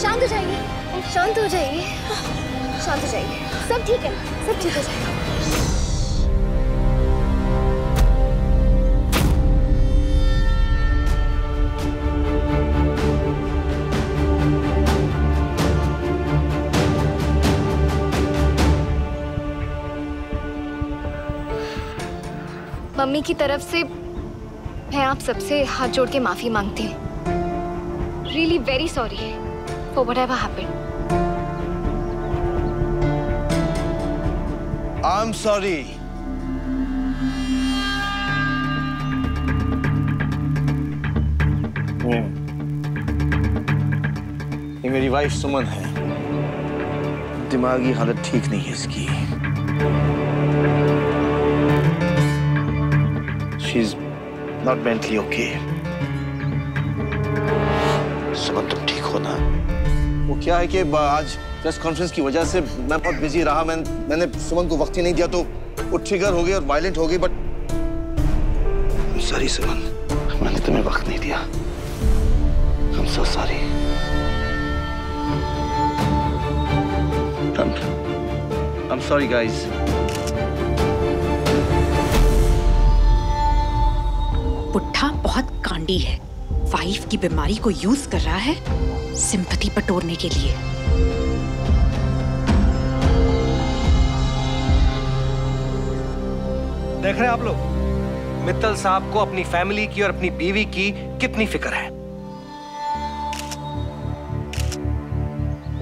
शांत हो जाइए, शांत हो जाइए, शांत हो जाइए। सब ठीक है, सब ठीक हो जाएगा। मम्मी की तरफ से मैं आप सबसे हाथ जोड़ के माफी मांगती हूँ। Really very sorry for whatever happened. I'm sorry. ये मेरी वाइफ सुमन है। दिमागी हालत ठीक नहीं है इसकी। She's not mentally okay. सुमन तुम ठीक हो ना? वो क्या है कि आज प्रेस कॉन्फ्रेंस की वजह से मैं बहुत बिजी रहा। मैंने सुमन को वक्त ही नहीं दिया तो वो ट्रिगर हो गई और वायलेंट हो गई। बट सॉरी सुमन, मैंने तुम्हें वक्त नहीं दिया। I'm so sorry. I'm sorry guys. बुढ़ा बहुत कांडी है। वाइफ की बीमारी को यूज कर रहा है सिंपैथी बटोरने के लिए। देख रहे हैं आप लोग, मित्तल साहब को अपनी फैमिली की और अपनी बीवी की कितनी फिक्र है।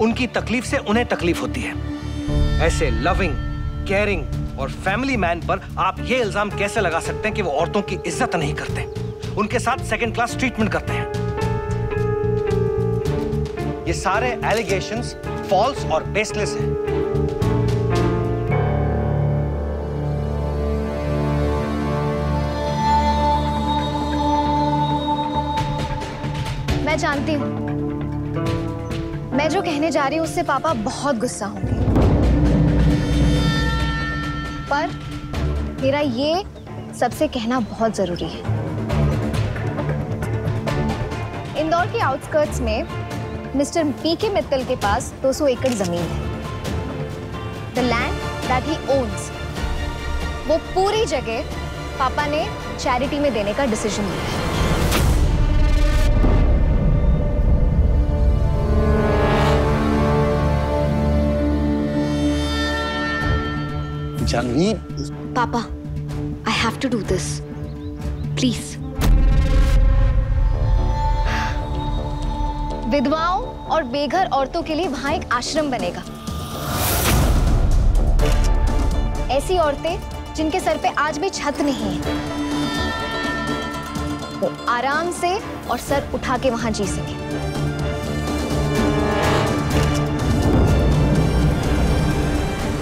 उनकी तकलीफ से उन्हें तकलीफ होती है। ऐसे लविंग, केयरिंग और फैमिली मैन पर आप ये इल्जाम कैसे लगा सकते हैं कि वो औरतों की इज्जत नहीं करते, उनके साथ सेकंड क्लास ट्रीटमेंट करते हैं। ये सारे एलिगेशंस फॉल्स और बेसलेस हैं। मैं जानती हूं, मैं जो कहने जा रही हूं उससे पापा बहुत गुस्सा होंगे, पर मेरा ये सबसे कहना बहुत जरूरी है। इंदौर के आउटस्कर्ट्स में मिस्टर पीके मित्तल के पास 200 एकड़ जमीन है। The land that he owns, वो पूरी जगह पापा ने चैरिटी में देने का डिसीजन लिया है। जानवी, पापा, I have to do this. Please. विधवाओं और बेघर औरतों के लिए वहां एक आश्रम बनेगा। ऐसी औरतें जिनके सर पे आज भी छत नहीं है, वो आराम से और सर उठा के वहां जी सके।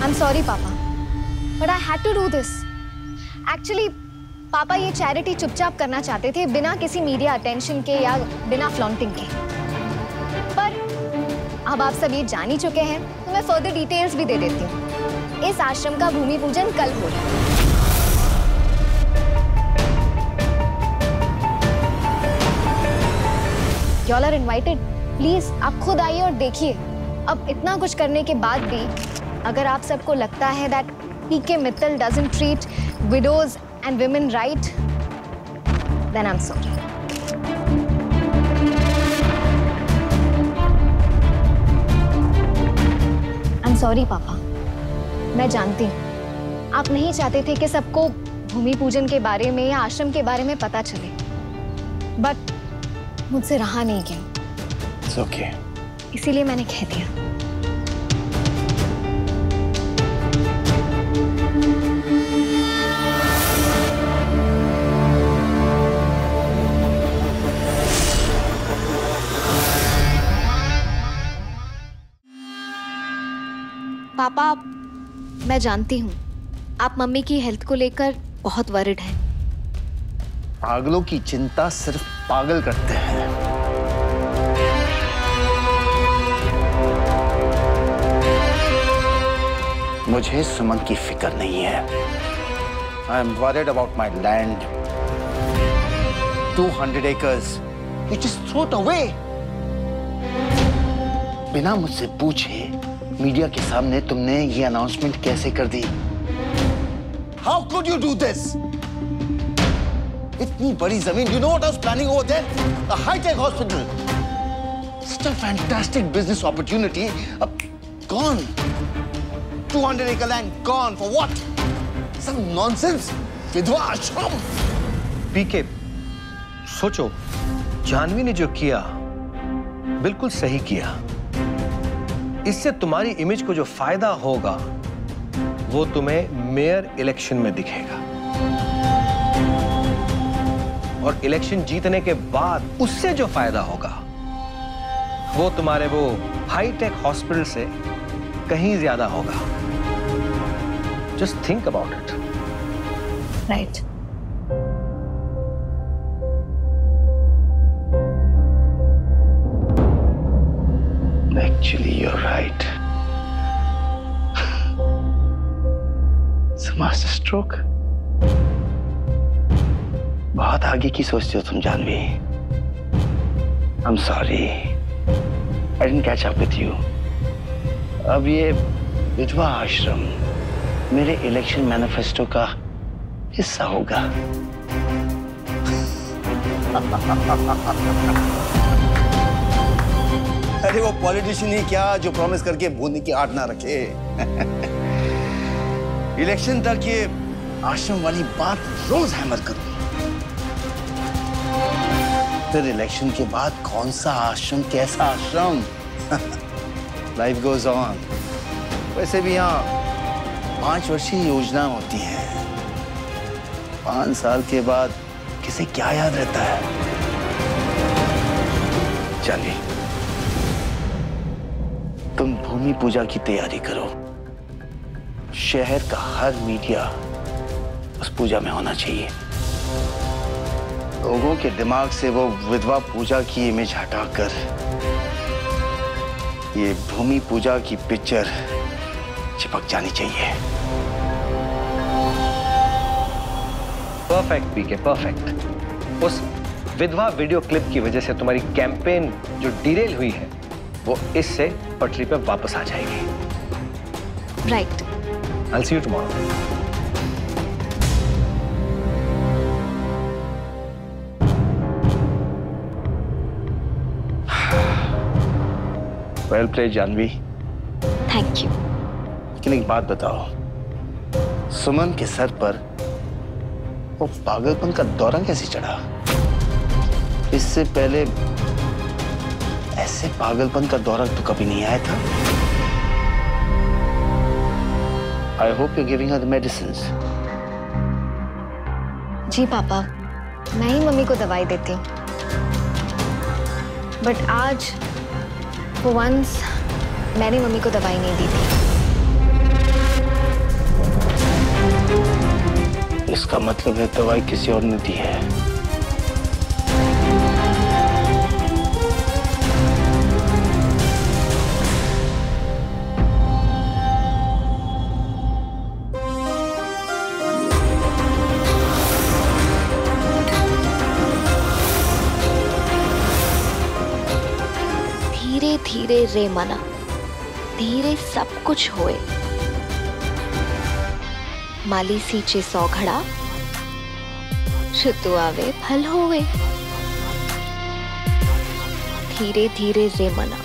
I'm sorry, पापा, but I had to do this. Actually, पापा ये चैरिटी चुपचाप करना चाहते थे, बिना किसी मीडिया अटेंशन के या बिना फ्लॉन्टिंग के। पर अब आप सब ये जान ही चुके हैं, तो मैं फर्दर डिटेल्स भी दे देती हूँ। इस आश्रम का भूमि पूजन कल हो रहा है। Y'all are invited. Please, आप खुद आइए और देखिए। अब इतना कुछ करने के बाद भी अगर आप सबको लगता है that P.K. Mittal doesn't treat widows and women right, then I'm sorry. I'm sorry, पापा। मैं जानती हूँ आप नहीं चाहते थे कि सबको भूमि पूजन के बारे में या आश्रम के बारे में पता चले, बट मुझसे रहा नहीं गया। It's okay. इसीलिए मैंने कह दिया। पापा, मैं जानती हूँ आप मम्मी की हेल्थ को लेकर बहुत वरिड हैं। पागलों की चिंता सिर्फ पागल करते हैं। मुझे सुमन की फिक्र नहीं है। I am worried about my land. 200 acres. You just throw it away. बिना मुझसे पूछे मीडिया के सामने तुमने ये अनाउंसमेंट कैसे कर दी? How could you do this? इतनी बड़ी जमीन, you know what I was planning over there? A high-tech hospital. Such a fantastic business opportunity. Gone. 200-acre land gone for what? Some nonsense. विधवा आश्रम. पीके, सोचो, जानवी ने जो किया बिल्कुल सही किया। इससे तुम्हारी इमेज को जो फायदा होगा वो तुम्हें मेयर इलेक्शन में दिखेगा, और इलेक्शन जीतने के बाद उससे जो फायदा होगा वो तुम्हारे वो हाईटेक हॉस्पिटल से कहीं ज्यादा होगा। Just think about it. Right. Actually, you're right. It's a master stroke. बहुत आगे की सोचते हो तुम Janvi. I'm sorry. I didn't catch up with you. अब ये विधवा आश्रम मेरे इलेक्शन मैनिफेस्टो का हिस्सा होगा। अरे वो पॉलिटिशियन ही क्या जो प्रॉमिस करके बोलने की आड़ ना रखे। इलेक्शन तक ये आश्रम वाली बात रोज हैमर करूं, फिर इलेक्शन के बाद कौन सा आश्रम, कैसा आश्रम। Life goes on. वैसे भी यहाँ 5 वर्षीय योजना होती है। 5 साल के बाद किसे क्या याद रहता है। चलिए, तुम भूमि पूजा की तैयारी करो। शहर का हर मीडिया उस पूजा में होना चाहिए। लोगों के दिमाग से वो विधवा पूजा की इमेज हटाकर ये भूमि पूजा की पिक्चर चिपक जानी चाहिए। परफेक्ट पीके, परफेक्ट। उस विधवा वीडियो क्लिप की वजह से तुम्हारी कैंपेन जो डिरेल हुई है वो इससे पटरी पे वापस आ जाएगी। Right. I'll see you tomorrow. Well played, Janhvi. Thank you. लेकिन एक बात बताओ, सुमन के सर पर वो पागलपन का दौरा कैसे चढ़ा? इससे पहले ऐसे पागलपन का दौरा तो कभी नहीं आया था। I hope you're giving her the medicines. जी पापा, मैं ही मम्मी को दवाई देती हूँ। बट आज for once मैंने मम्मी को दवाई नहीं दी थी। इसका मतलब है दवाई किसी और ने दी है। धीरे धीरे रे मना, धीरे सब कुछ होए। माली सींचे 100 घड़ा, ऋतु आवे फल होवे। धीरे धीरे रे मना।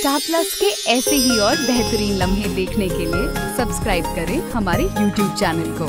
स्टार प्लस के ऐसे ही और बेहतरीन लम्हे देखने के लिए सब्सक्राइब करें हमारे YouTube चैनल को।